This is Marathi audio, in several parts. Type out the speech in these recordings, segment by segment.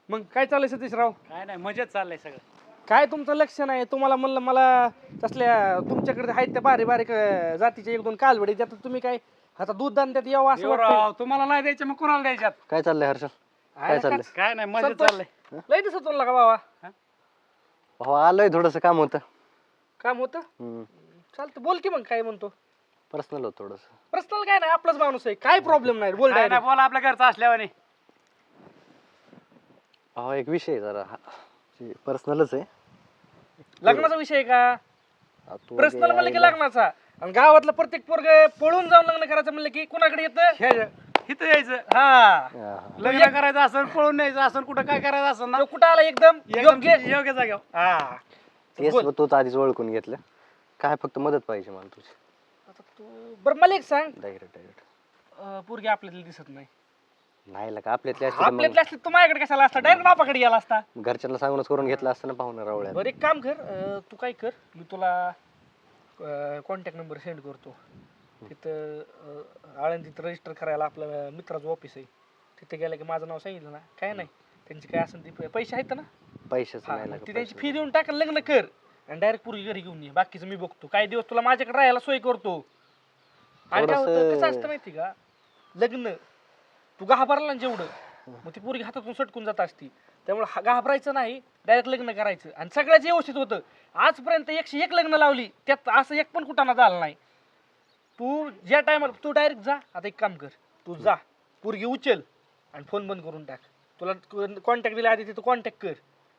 मग काय चाललंय सतीशराव? काय नाही मजेत चाललंय सगळं. काय तुमचं लक्ष नाही तुम्हाला म्हणलं मला तसल्या तुमच्याकडे आहेत त्या बारीक बारीक जातीचे एक दोन कालवडी त्यात तुम्ही काय आता दूध दान त्यात यावं असं वाटतंय. देवराव तुम्हाला नाही द्यायचे मग कोणाला द्यायच्यात? काय चाललंय हर्षल? काय आहे चाललंय? का? काय नाही मजेत संतोष. चाललंय. लय दिसत तुला का बाबा हो आलोय, थोडस काम होतं. काम होतं चालतं बोल की मग काय म्हणतो. पर्सनल होत थोडस. पर्सनल काय नाही आपलाच माणूस आहे काय प्रॉब्लेम नाही बोल काय नाही direct. बोला आपल्या घरचं असल्यावाने. हो एक विषय आहे जरा पर्सनलच आहे. लग्नाचा विषय आहे का? तू पर्सनल म्हणलं की लग्नाचा आणि गावातलं प्रत्येक पोरग पळून जाऊन लग्न करायचं म्हणलं की कुणाकडे येतं इथं यायचं हा लग्न करायचं असं पळून न्यायचं असं कुठं काय करायचं असं ना तो कुठं आला एकदम योग्य योग्य जागेवर. हा तेच बोल. तूच आधीच ओळखून घेतलं. काय फक्त मदत पाहिजे मला तुझी. आता तू बरं मला एक सांग डायरेक्ट पोरगी आपल्याला दिसत नाही नाही का आपल्यातले असते तर आपल्यातले असले तू माझ्याकडे कशाला असता डायरेक्ट बापाकडे गेला असता. मग घरच्यांना सांगूनच करून घेतलं असतं ना पाहुणा रावळ्या. बरं एक काम कर तू काय कर मी तुला कॉन्टॅक्ट नंबर सेंड करतो. तिथं आळंदीत रजिस्टर करायला आपलं मित्राचं ऑफिस आहे तिथे गेलं की माझं नाव सांगितलं ना काय नाही त्यांची काय असेल ती पैसे आहेत ना पैशाचं हा, नाही मग लागत ती त्यांची पैशाचं. फी देऊन टाक लग्न कर आणि डायरेक्ट पोरगी घरी घेऊन ये बाकीचं मी बघतो काही दिवस तुला माझ्याकडे राहायला सोय करतो. आणि काय होतं थोडंसं- कसं असतं माहिती का लग्न तू घाबरला ना जेवढं मग ती पोरगी हातातून सटकून जात असती त्यामुळे घाबरायचं नाही डायरेक्ट लग्न करायचं आणि सगळ्याच व्यवस्थित होतं. आजपर्यंत 101 लग्न लावली त्यात असं एक पण कुठाना झालं नाही. तू ज्या टायमाला तू डायरेक्ट जा आता एक काम कर तू जा पोरगी उचल आणि फोन बंद करून टाक. तुला कॉन्टॅक्ट दिला आधी तिथं कॉन्टॅक्ट कर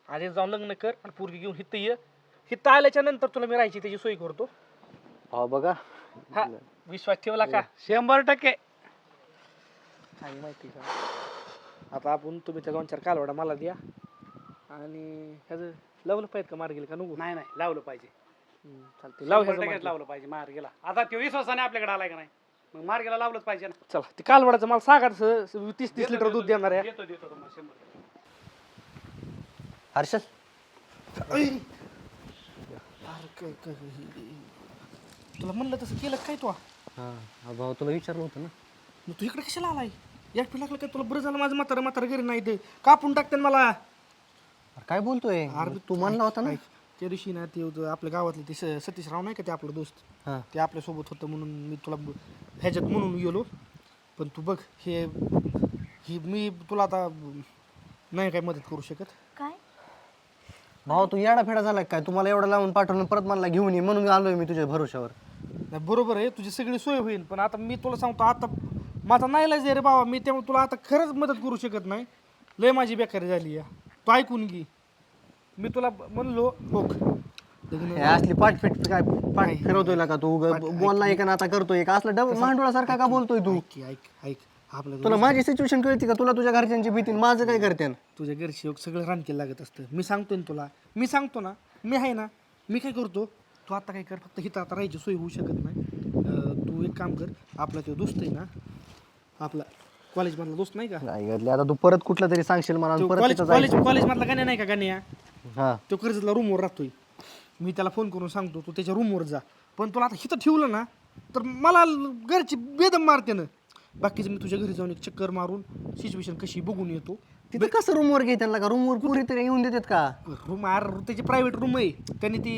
आधी जाऊन लग्न कर आणि पोरगी घेऊन हिथं ये. हिथं आल्याच्या नंतर तुला मी राहायची त्याची सोय करतो. हो बघा हा विश्वास ठेवला का? 100% काय माहिती का आता आपण तुम्ही त्या 2-4 कालवडा मला द्या आणि ह्याचं लावलं पाहिजे का मार्गेल का नको? नाही नाही लावलं पाहिजे. चालते लाव ह्याचं 100% मार्गेल. लावलं पाहिजे मार्गेला. आता तो विश्वासाने आपल्याकडे आलाय का नाही मग मार्गेला लावलंच पाहिजे ना. चला ते कालवडाचं मला सांगा 30 लिटर दूध देणार आहे. देतो देतो तुम्हाला 100%. हर्षल तुला म्हणलं तसं केलं काय तू हा भाऊ तुला विचारलं होतं ना. मग तू इकडे कशाला आलाय एकटं लागलं काय तुला बरं झालं माझं म्हातारा घरी नाही ते कापून टाकते मला. अरे काय बोलतोय तू म्हणला होता ना. ऐक, त्या दिवशी ना ते होतं आपल्या गावातले ते सतीशराव नाही का ते आपलं दोस्त हा ते आपल्यासोबत होतं म्हणून मी तुला ह्याच्यात म्हणून गेलो. पण तू बघ ही मी तुला आता नाही काय मदत करू शकत. काय भाऊ तू येडा फेडा झाला काय? तुम्हाला एवढं लावून पाठवून परत मला घेऊन ये म्हणून आलोय मी तुझ्या भरोशावर. नाही बरोबर आहे तुझी सगळी सोय होईल पण आता मी तुला सांगतो आता माझा नाईलाज आहे रे बाबा. मी त्यामुळे तुला आता खरंच मदत करू शकत नाही. लय माझी बेकारी झाली या तू ऐकून घे. मी तुला म्हणलो हो हे असली पाठफिट काय पाठ फिरवतोय ना का तू बोलला एक आणि आता करतोय का असलं डब मांडोळासारखा का बोलतोय तू? ऐक आपलं तुला माझी सिच्युएशन कळते का? तुला तुझ्या घरच्यांची भीती माझं काय करते? तुझ्या घरची योग सगळं रानकेल लागत असतं. मी सांगतो ना तुला मी सांगतो ना मी आहे ना मी काय करतो तू आता काय कर फक्त हिथं आता राहायची सोय होऊ शकत नाही. तू एक काम कर आपला तो दोस्त आहे ना आपला कॉलेजमधला दोस्त नाही का नाही घडली आता तू परत कुठलं तरी सांगशील मला आणि परत कॉलेज तिथं कॉलेज जायचं. कॉलेजमधला गाण्या नाही का गाण्या हा तो कर्जतला रूमवर राहतोय. मी त्याला फोन करून सांगतो तू त्याच्या रूमवर जा. पण तुला आता हिथं ठेवलं ना तर मला घरची बेदम मारते ना. बाकीचं मी तुझ्या घरी जाऊन एक चक्कर मारून सिच्युएशन कशी बघून येतो. तिथं कसं रूमवर घे त्यांना का? रूमवर पुरी तरी येऊन देतात का? रूम त्याची प्रायव्हेट रूम आहे त्यांनी ती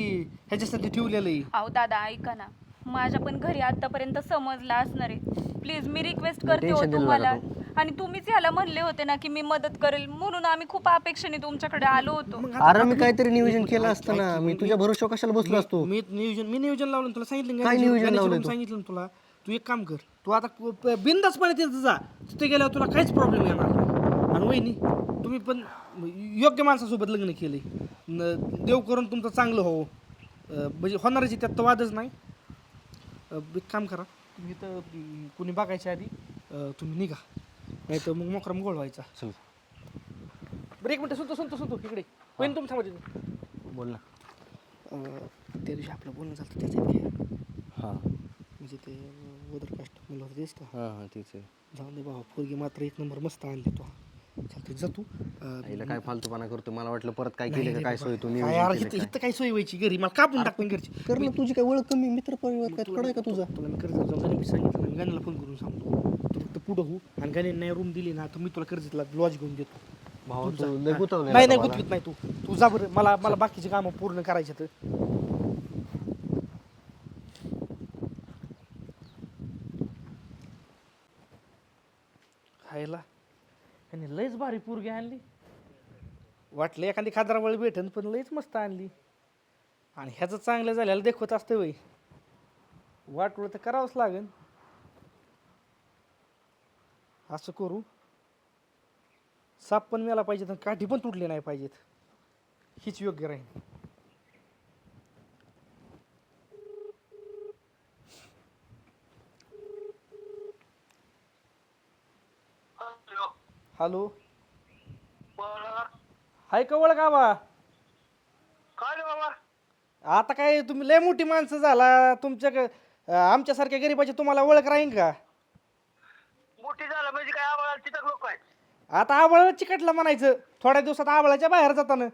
ह्याच्यासाठी ठेवलेलं आहे. अहो दादा ऐका ना माझ्या पण घरी आतापर्यंत समजलं असणार आहे. प्लीज मी रिक्वेस्ट करते हो टेन्शन देऊ तुम्हाला. नका आणि तुम्हीच ह्याला म्हणले होते ना की मी मदत करेल म्हणून आम्ही खूप अपेक्षेने तुमच्याकडे आलो होतो. अरे मी काहीतरी नियोजन केलं असतं ना. मी तुझ्या भरोशावर कशाला बसलो असतो? मी नियोजन लावलं ना तुला सांगितलं काय नियोजन लावलंय तू? सांगितलं ना तुला. तू एक काम कर तू आता बिंदासपणे तिथं जा. तिथे गेल्यावर तुला काहीच प्रॉब्लेम येणार नाही. आणि वहिनी तुम्ही पण योग्य माणसासोबत लग्न केले देव करून तुमचं चांगलं हो म्हणजे होणारच त्यात तर वादच नाही. एक काम करा तुम्ही तर कुणी बघायच्या आधी तुम्ही निघा नाही तर मग मोकरा गोळ व्हायचा. चल बरं एक मिनटं सुनतो इकडे वहिनी तुम्ही थांबा तिथे. बोल ना. त्या दिवशी आपलं बोलणं झालं त्याच्यात हां म्हणजे ते वदर कास्ट म्हणलं होतं तेच का? हां हां तीच आहे. जाऊन दे बाबा पोरगी मात्र एक नंबर मस्त आणली तो. चालते जा तू. आईला काय फालतूपणा करतो? मला वाटलं परत काय केलं का काय सोय तू काय नियोजन यार केलं इथं काय? इथं काय सोय व्हायची घरी मला कापून टाकून घरची. कर ना तुझी काय ओळख कमी मित्र परिवार काय कडाय का तुझा? तुला मी कर्जत जाऊन गाणी सांगितलं गाण्याला फोन करून सांगतो तू फक्त पुढं हो आणि गाणी नाही रूम दिली ना तर मी तुला कर्जतला लॉज घेऊन देतो. भाऊ तू लय गुतवलंय नाही आता नाही मला. गुतवीत नाही तू तू जा बरं मला बाकीची कामं पूर्ण करायची तर खायला आणि लयच भारी पोरगी आणली वाटलं एखादी खादरावळी भेटन पण लयच मस्त आणली आणि ह्याचं चांगलं झालेलं देखवत असतं वय वाटलं तर करावंच लागेल असं करू साप पण मिळाला पाहिजेत आणि काठी पण तुटली नाही पाहिजेत हीच योग्य राहील हॅलो हाय कवळ गावा काय रे बाबा आता काय तुम्ही लय मोठी माणसं झाला तुमच्या आमच्यासारख्या गरीबाची तुम्हाला ओळख राहील का मोठी झालं म्हणजे काय आम्हाला चिटक लोक आहे आता आबळ चिकटला म्हणायचं थोड्या दिवसात आबळाच्या बाहेर जाताना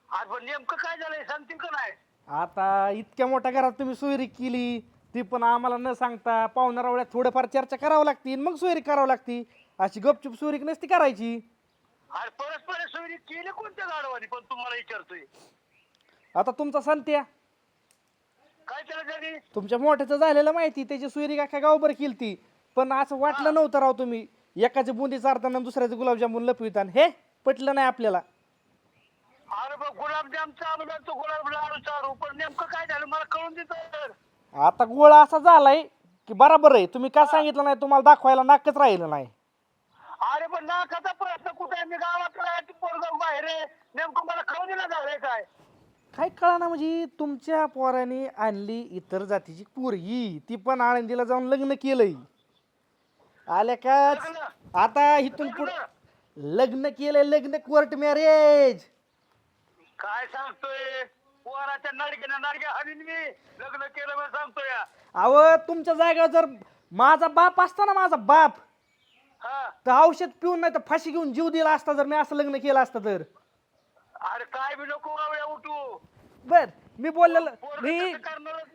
आज पण नेमकं काय झालंय सांगतील का नाही आता इतक्या मोठ्या घरात तुम्ही सोयरी केली ती पण आम्हाला न सांगता पाहुणारावळ्यात थोडंफार चर्चा करावं लागती मग सोयरी करावं लागती अशी गपचूप सोयरी नसती करायची अरे परस्पर सोयरी केली कोणत्या गाडवानी पण तुम्हाला विचारतोय आता तुमचा संत्या काय केलं त्यांनी तुमच्या मोठ्याचं झालेलं माहिती त्याची सोयरी काय गावभर केलती पण असं वाटलं नव्हतं राव तुम्ही एकाची बुंदी चारताना दुसऱ्याचं गुलाबजामुन लपवितान हे पटलं नाही आपल्याला अरे बघ गुलाबजाम चालू तो गुलाब लाडू चालू पण नेमकं काय झालं मला कळून देत तर आता गोळा असा झालाय की बराबर आहे तुम्ही का सांगितलं नाही तुम्हाला दाखवायला नाकच राहिलं नाही अरे पण नाकाचा प्रश्न कुठे आहे मी गावाकडे आहे तू पोरगाव बाहेर आहे नेमकं मला कळून दिलं झालंय काय काय कळना म्हणजे तुमच्या पोराने आणली इतर जातीची पोरगी ती पण आळंदीला जाऊन लग्न केलंय आल्या का लग्न? आता इथून पुढे लग्न केलंय लग्न कोर्ट मॅरेज काय सांगतोय पोराच्या नडक्याने नडक्या हाणीन मी लग्न केलं म्हणून सांगतोय अहो तुमच्या जागेवर जर माझा बाप असता ना माझा बाप हा तर औषध पिऊन नाही तर फाशी घेऊन जीव दिला असता जर मी असं लग्न केलं असतं तर अरे काय बी नको बावड्या उठू बर मी बोललेलं पोरगं मी तसं करणारच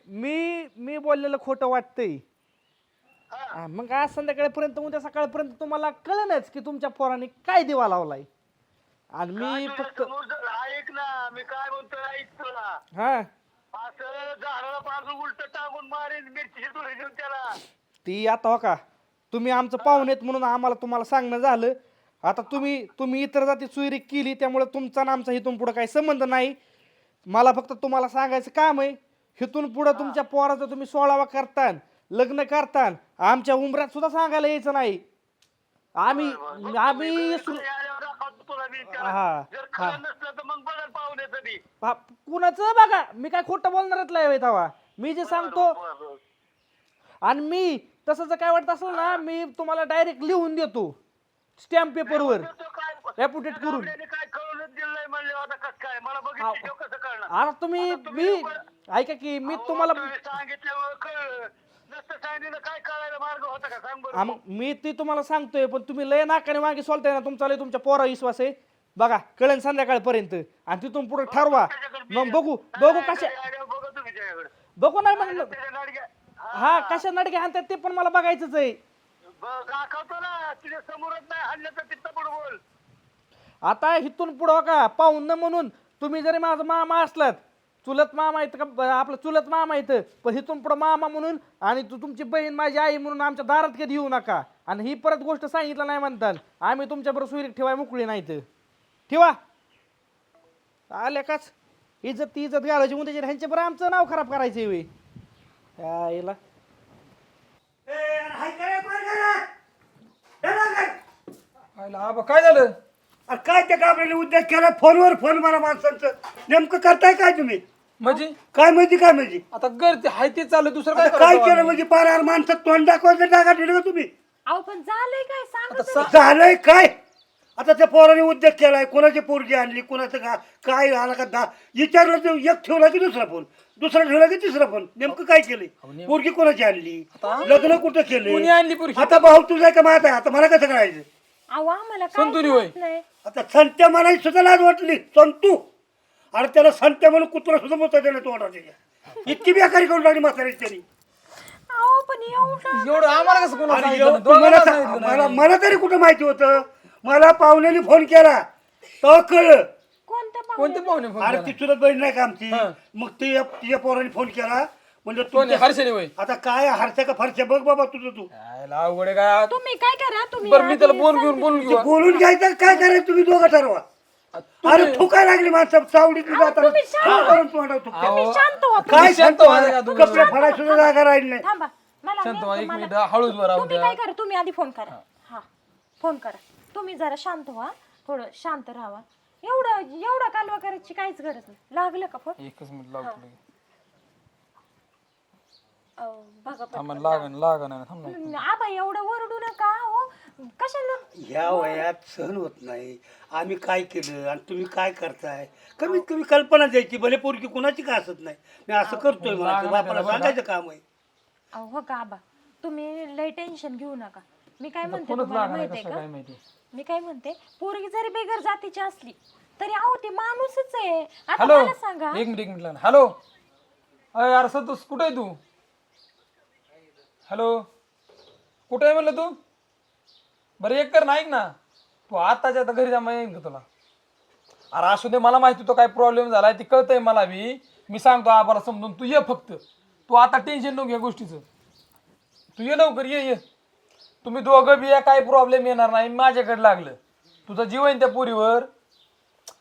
नाही मी बोललेलं खोटं वाटतंय हा. हा, मग आज संध्याकाळपर्यंत उद्या सकाळपर्यंत तुम्हाला कळेलच की तुमच्या पोराने काय दिवा लावलाय आणि काय मी तुझ्या फक्त समोर ऐक ना मी काय म्हणतोय ऐक तुला हा असं झाडाला बाजू उलट टाकून मारीन मिरची तुला देऊन त्याला ती आता हो का तुम्ही आमचं पाहुणेत म्हणून आम्हाला तुम्हाला सांगणं झालं आता तुम्ही इतर जाती सुईरी केली त्यामुळे तुमचा आणि आमचा इथून पुढं काही संबंध नाही मला फक्त तुम्हाला सांगायचं काम आहे इथून पुढं तुमच्या पोराचं तुम्ही 16वा करतान लग्न करतान आमच्या उमऱ्यात सुद्धा सांगायला यायचं नाही आम्ही सु- तुला मी त्याला. हा, जर हा. खरं नसलं तर मग बघा पाहुण्याचं बी कुणाचं बघा मी काय खोटं बोलणारच नाही तेव्हा मी जे सांगतो बरं. आणि मी तसं जर काय वाटत असेल ना मी तुम्हाला डायरेक्ट लिहून देतो स्टॅम्प पेपरवर तो काय रेपुटेट करून गावड्याने काय कळूनच दिलं नाही म्हणले आता कसं काय मला बघितलं कसं कळणार आता तुम्ही मी ऐका की मी तुम्हाला सांगितल्यावर कळलं नसतं सांगितलं काय कळायला मार्ग होता का सांग बरं मग मी ती तुम्हाला सांगतोय पण तुम्ही लय नाकाने मागे सोलताय ना तुमचा लय तुमच्या पोरा विश्वास आहे बघा कळेल संध्याकाळपर्यंत आणि तिथून पुढे ठरवा मग बघू कशा बघा तुम्ही त्याच्याकडे बघू नाही मग त्याच्या नाडक्या हा कशा नडके आणतात ते पण मला बघायचंच आहे दाखवतो ना तुझ्या समोरच नाही हल्लं तर तिथं पण बोल आता इथून पुढं का पाहून न म्हणून तुम्ही जरी माझा मामा असलात चुलत मामा इथं का आपलं चुलत मामा इथं पण इथून पुढं मामा म्हणून आणि तुमची बहीण माझी आई म्हणून आमच्या दारात कधी येऊ नका आणि ही परत गोष्ट सांगितलं नाही म्हणतात आम्ही तुमच्याबरोबर सुईरीक ठेवाय मोकळी नाही तर ठेवा आल्या काच इज्जत ती इज्जत घालायची म्हणून ह्यांच्या बरं आमचं नाव खराब करायचं वे याला काय झालं अरे काय त्या गाबड्याने उद्योग केला फोनवर फोन मला माणसांचं नेमकं करताय काय तुम्ही म्हणजे काय माहिती काय माहिती आता गर्दी हाय ते चालू दुसरं आता काय काय करावं केलं आम्ही? म्हणजे पार माणसं तोंड दाखवायचं जागा ठेवलं का तुम्ही अहो पण झालंय काय सांगा आता तरी. झालंय काय आता त्या पोराने उद्योग केलाय कोणाची पोरगी आणली कोणाचं काय आला का विचारलं तर एक ठेवला की दुसरा फोन दुसरा ठेवला की तिसरा फोन नेमकं काय केलंय पोरगी कोणाची आणली लग्न कुठं कोणी केलं आणली पोरगी? आता भाऊ तुझा का माझा आहे? आता मला कसं करायचं अहो आम्हाला संतुरी होय. नाही आता संत्या मला सुद्धा लाज वाटली संतू अरे त्याला संत्या म्हणून कुत्रा सुद्धा मोठा दिला तोंडा त्याच्या इतकी बेकारी करून टाकली म्हातारी त्यांनी अहो पण एवढं एवढं आम्हाला कसं कोणाला अरे सांगितलं यो, नाही? दोघांना तुम्हाला सांगितलं मला नाही. मला तरी कुठं माहिती होतं मला पाहुण्याने फोन केला तो कळलं. कोणते पाहुणे फोन अरे केला? ती चुलत बहीण नाही का आमची हा. मग ती तिच्या पोराने फोन केला म्हणजे कोण आहे? हर्षने होय? आता काय हरच्या का फरच्या बघ बाबा तुझं तू यायला अवघड आहे का? तुम्ही काय करा तुम्ही बरं मी त्याला आधी बोलून बोलून घेऊ बोलून घ्यायचं काय करायचं तुम्ही दोघं ठरवा. अरे थुकाय लागली माणसं चावडीत जाताना तुम्ही शांत हा, करून तोंडावर थुकते. तुम्ही शांत व्हा काय तुम्ही शांत शांत व्हा का तुम्ही? कपडे फडायला सुद्धा जागा राहिली नाही. थांबा मला शांत नेमकं व्हा, एक मला- मिनिट हळूच बरं राहू तुम्ही द्या. काय करा तुम्ही आधी फोन करा हा फोन करा तुम्ही जरा शांत व्हा थोडं शांत राहावा एवढा कालवा करायची काहीच गरज नाही लागलं का फोन एकच मिनिट लावतो लगेच. बघा थांबा लागन ना थांब ना. आबा एवढं ओरडू नका हो कशाला ह्या वयात सहन होत नाही आम्ही काय केलं आणि तुम्ही काय करताय कमीत कमी कल्पना द्यायची भले पोरगी कुणाची का असत नाही मी असं करतोय मला बापाला सांगायचं काम आहे. अहो हो का आबा तुम्ही लय टेन्शन घेऊ नका मी काय म्हणते फोनच तुम्हाला लागणार माहितीये कसं का काय माहिती. मी काय म्हणते पोरगी जरी बेगर जातीची असली तरी अहो ती माणूसच आहे आता हॅलो मला सांगा एक मिनिट लागणार. हॅलो अरे यार संतोष कुठे आहे तू? हॅलो कुठे आहे म्हणलं तू? बरं एक कर ना ऐक ना तू आताच्या आता घरी जा मग येईन का तुला? अरे असू दे मला माहिती तो काय प्रॉब्लेम झालाय ते कळतंय मला बी मी सांगतो आबाला समजून तू ये फक्त तू आता टेन्शन नको घ्या गोष्टीचं तू ये लवकर ये तुम्ही दोघं बी या काय प्रॉब्लेम येणार नाही माझ्याकडे लागलं तुझं जीव आहे ना त्या पुरीवर.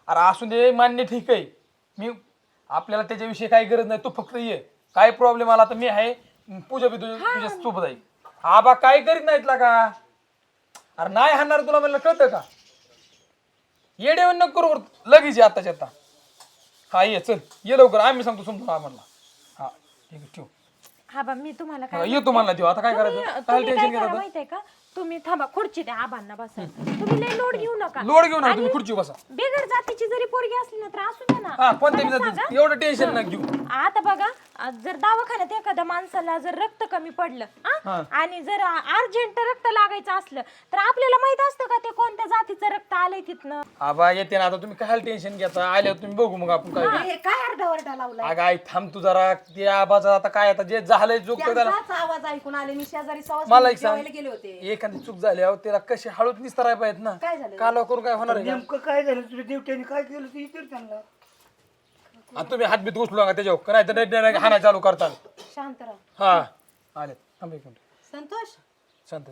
अरे असू दे मान्य ठीक आहे मी आपल्याला त्याच्याविषयी काही गरज नाही तू फक्त ये काय प्रॉब्लेम आला तर मी आहे पूजा बी तुझ्या सोबत आहे. आबा काय करीत नाहीत का? अरे नाही हाणणार तुला म्हणलं कळतं का? येडे नको करू लगेच ये आताच्या आता. हा ये चल ये लवकर आम्ही सांगतो समजून आम्हाला. हा ठीक आहे ठेव. हा बा मी तुम्हाला हा, काय ये तुम्हाला देऊ आता काय करायचं काय तुम्ही काय टेन्शन करा घेतात? माहितीये का तुम्ही थांबा खुर्ची द्या आबांना बसा तुम्ही लय लोड घेऊ नका लोड घेऊ नका तुम्ही खुर्ची बसा. बेगर जातीची जरी पोरगी असली ना तर असू द्या ना हा कोणत्या मला बी सांगा. जातीचं, एवढं टेन्शन नका घेऊ. आता बघा जर दवाखान्यात एखाद्या माणसाला जर रक्त कमी पडलं हा. आणि जर अर्जंट रक्त लागायचं असलं तर आपल्याला माहित असतं का ते कोणत्या जातीचं रक्त आलंय तिथनं आबा येते ना आता तुम्ही काय टेन्शन घेता आल्यावर तुम्ही बघू मग आपण काय हे काय आरडाओरडा लावलाय अगं आई थांब तू जरा ते आबाचं आता काय आता जे झालंय चूक तर त्याला त्यांचाच आवाज ऐकून आले मी शेजारी मला एक जेवायला सांग गेले होते एखादी चूक झाल्यावर त्याला कशी हळूच निस्ताराय पाहिजेत ना काय झालं? कालवा करून काय होणार आहे का? नेमकं काय झालं तुझ्या देवट्याने काय केलं ते इतर त्यांना आणि तुम्ही हातबीत घुसलो नका त्याच्यावर नाही तर direct हाणाय चालू करता. शांत राहा हा आले थांब एक मिनिट संतोष शांत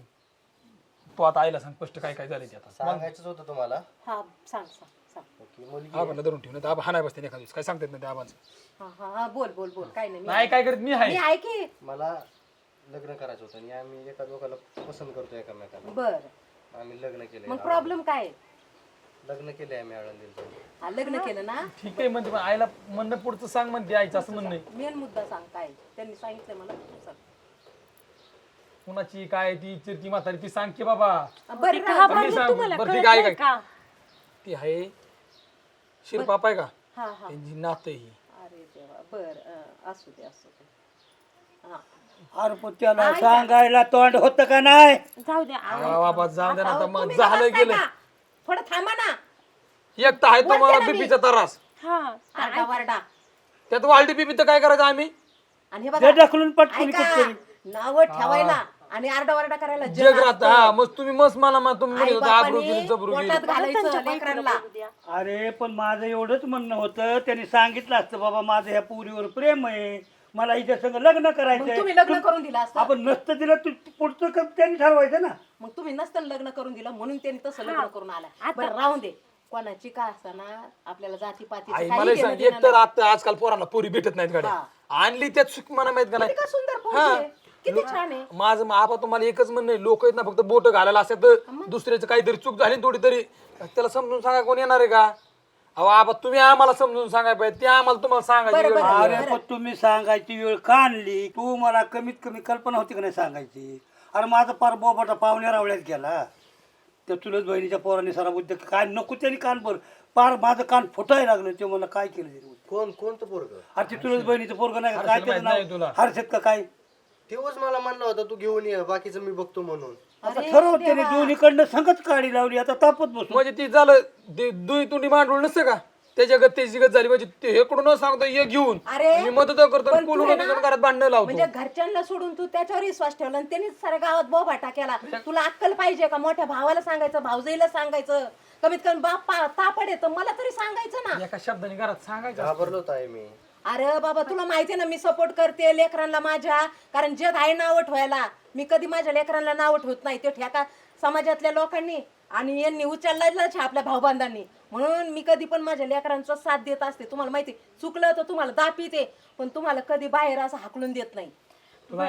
तू आता आईला सांग स्पष्ट काय काय झालंय ते आता सांगायचंच होतं तुम्हाला हा सांग सांग सांग की मुलगी आबाला धरून ठेवून आबा हाणाय बसते एखाद्या दिवस काय सांगतात ना त्या आबाचं. हा हा हा बोल बोल बोल काय नाही नाही काय करीत मी मी आहे ऐके मला लग्न करायचं होतं आणि आम्ही एका दोघाला पसंत करतो एकामेकाला. बर आम्ही लग्न केलंय मग प्रॉब्लेम काय आहे? लग्न केलंय आम्ही आळंदीला जाऊन. हा, लग्न केलं ना ठीक आहे म्हणते पण आईला म्हणणं पुढचं सांग म्हणते आईचं असं म्हणणं आहे. मेन मुद्दा सांग काय त्यांनी सांगितलं मला सांग. कुणाची काय ती चिरकी म्हातारी ती सांग की बाबा. बरं का राहा. मी बाबा सांग तुम्हाला बरं कळत ठीक आहे नाही काय का ती आहे शिरपाप आहे का हा हा त्यांची नात ही अरे देवा बर असू दे हा अरे पण त्याला सांगायला तोंड होतं का नाही जाऊ द्या बाबा जाऊ दे ना आता अहो, मग तुम्ही झालं बसताय गेलं का? थोडं थांबा ना एक तर आहे तुम्हाला बोलते ना मी. बीपीचा त्रास हा आरडा वारडा त्यात वाढली बीपी तर काय करायचं आम्ही आणि हे ते बघा ढकलून पटकून ऐका कुठतरी नाव ठेवायला आणि आरडाओरडा करायला जग राहत हा मग तुम्ही मस्त मला तुम्ही म्हणत होता आबरू गेली जबरू गेली पोटात घालायचं लेकरांना अरे पण माझं एवढंच म्हणणं होतं त्यांनी सांगितलं असतं बाबा माझं ह्या पुरीवर प्रेम आहे मला हिच्या संग लग्न मग करायचंय तुम्ही लग्न करून दिलं असतं आपण नसतं दिलं तू पुढचं त्यांनी ठरवायचं ना. मग तुम्ही नसतं लग्न करून दिलं म्हणून त्यांनी तसं लग्न करून आला बरं राहून दे कोणाची का असताना आपल्याला जाती आई मला सांग एक तर आता आजकाल पोरांना पोरी भेटत नाहीत गाड्या आणली त्यात सुख मला माहित का नाही का सुंदर पोरगी आहे. किती छान आहे माझं आबा तुम्हाला एकच म्हणणं आहे लोक आहेत ना फक्त बोट घालायला असतात तर दुसऱ्याचं काहीतरी चूक झाली ना थोडी तरी त्याला समजून सांगा कोण येणार आहे का? अहो आबा तुम्ही आम्हाला समजून सांगायला पाहिजे ते आम्हाला तुम्हाला सांगायची बरं, वेळ बरं. आली. अरे पण तुम्ही सांगायची वेळ का आणली तू मला कमीत कमी कल्पना होती का नाही सांगायची. अरे माझा पार बोबाटा पाहुण्या रावळ्यात गेला त्या चुलत बहिणीच्या पोराने सारा उद्योग काय नको त्यांनी कान भर पार माझं कान फुटायला लागलं ते मला काय केलं त्यांनी. कोणतं पोरग अरे ते चुलत बहिणीचं पोरग नाही का? काय हर्षल त्याचं माहित नाही तुला. नाव हर्षद का काय तेव्हाच मला म्हणलं होतं तू घेऊन ये बाकीचं मी बघतो म्हणून. आता ठरव त्याने दोन्हीकडनं संगत काढी लावली आता तापत बसू. म्हणजे ती झालं दुई तुंडी मांडूळ नसतं का त्याच्या गत त्याची गत झाली म्हणजे ते हे कुठून सांगतो ये घेऊन अरे, मी मदत करतो पण बोलून तू आहे ना, घरात भांडणं लावतो म्हणजे घरच्यांना सोडून तू त्याच्यावर विश्वास ठेवला आणि त्यांनीच साऱ्या गावात बोबाटा केला. तुला अक्कल पाहिजे का? मोठ्या भावाला सांगायचं, भाऊजाईला सांगायचं, कमीत कमी बाप तापड येतं मला तरी सांगायचं ना. एका शब्दाने घरात सांगायचं घाबरलोच आहे मी. अरे बाबा तुला माहितीये ना मी सपोर्ट करते लेकरांना माझ्या, कारण जग आहे नाव ठेवायला. मी कधी माझ्या लेकरांना नाव ठेवत नाही. ते ठेका समाजातल्या लोकांनी आणि यांनी उचललाच आपल्या भाऊबांधांनी. म्हणून मी कधी पण माझ्या लेकरांचा साथ देत असते. तुम्हाला माहिती चुकलं तर तुम्हाला दापीते, पण तुम्हाला कधी बाहेर असं हाकलून देत नाही. तुला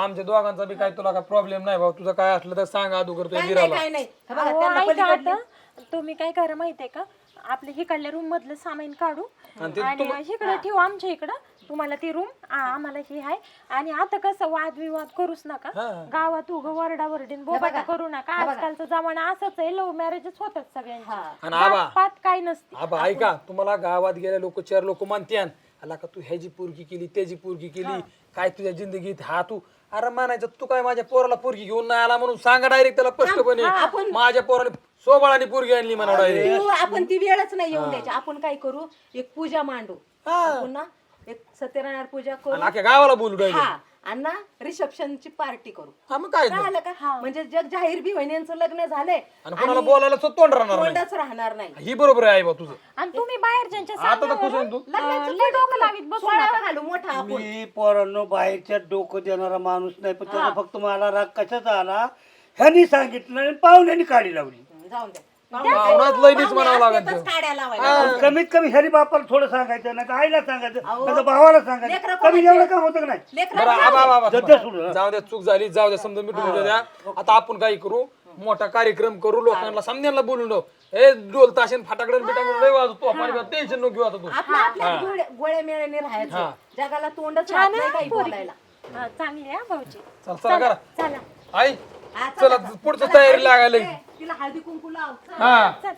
आमच्या दोघांचा बी काय तुला काय प्रॉब्लेम नाही भाऊ तुझं काय असलं तर सांग अगोदर तुझ्या काय नाही गिराला काय नाही. हे बघा, अहो, त्यांना ऐका पलीकडली- आता, तुम्ही काय करा माहितीये का, आपल्या हिकडल्या रूम मधलं सामान काढू आणि ते आणि इकडे ठेवू आमच्या इकडं. तुम्हाला ती रूम आम्हाला ही आहे. आणि आता कसं वादविवाद करूच नका, गावात उगं वरडावरडीन बोबाटा करू नका. आजकालचा जमाना असाच आहे, लव्ह मॅरेजच होतात सगळ्यांची. आणि आबा पात काय नसते. आबा ऐका तुम्हाला गावात गेल्या लोक 4 लोक म्हणत्यान आला का तू ह्याची पोरगी केली त्याची पोरगी केली काय तुझ्या जिंदगीत हा तू अरे म्हणायचं तू काय माझ्या पोराला पोरगी घेऊन नाही आला म्हणून सांगा डायरेक्ट त्याला स्पष्टपणे माझ्या पोराने सोबाळाने पोरगी आणली म्हणा डायरेक्ट. आपण ती वेळच नाही येऊन द्यायची. आपण काय करू, एक पूजा मांडू आपण ना, एक सत्यनारायण पूजा करू. अख्ख्या गावाला बोलू डायरेक्ट. हा आणि ना रिसेप्शनची पार्टी करू. हा मग काय कळालं का? म्हणजे जग जाहीर बी बहिणींचं लग्न झालंय आणि कोणाला बोलायला तोंड राहणार नाही. तोंडच राहणार नाही. ही बरोबर आहे बा तुझं. आणि तुम्ही बाहेरच्यांच्या आता तर खुश आहे ना तू. लय डोकं लावीत बसू सोळा घालू मोठा आपण. मी पोरांनो बाहेरच्या डोकं देणारा माणूस नाही, पण त्याचा फक्त मला राग कशाचा आला ह्यांनी सांगितलं आणि पाहुण्यांनी काढी लावली. जाऊन द्या. पाहुणाच लईनीच म्हणावं लागेल तेच ते. काड्या लावायला. कमीत कमी ह्यानी बापाला थोडं सांगायचं, नाही तर आईला सांगायचं, नाही तर भावाला सांगायचं. लेकरं कमी एवढं काम होतं का नाही? लेकरं बरं आबा आबा जत्रा सोडून, जाऊ द्या चूक झाली जाऊ द्या समजा मिटून द्या. आता आपण काही करू मोठा कार्यक्रम करू लोकांना समजायला बोलून लावू. हे ढोल ताशेन फटाकडे बिटाकडे लय वाजतो टेन्शन नको घेऊ आता तू. आपल्या आपल्या गोळ्या मेळ्याने राहायचं. जगाला तोंडच राहत नाही काही बोलायला. चांगली आहे भाऊजी. चल चला करा चला आई हा, चला पुढचं तयारी लागायला. तिला हळदी कुंकू लाव. हा चल.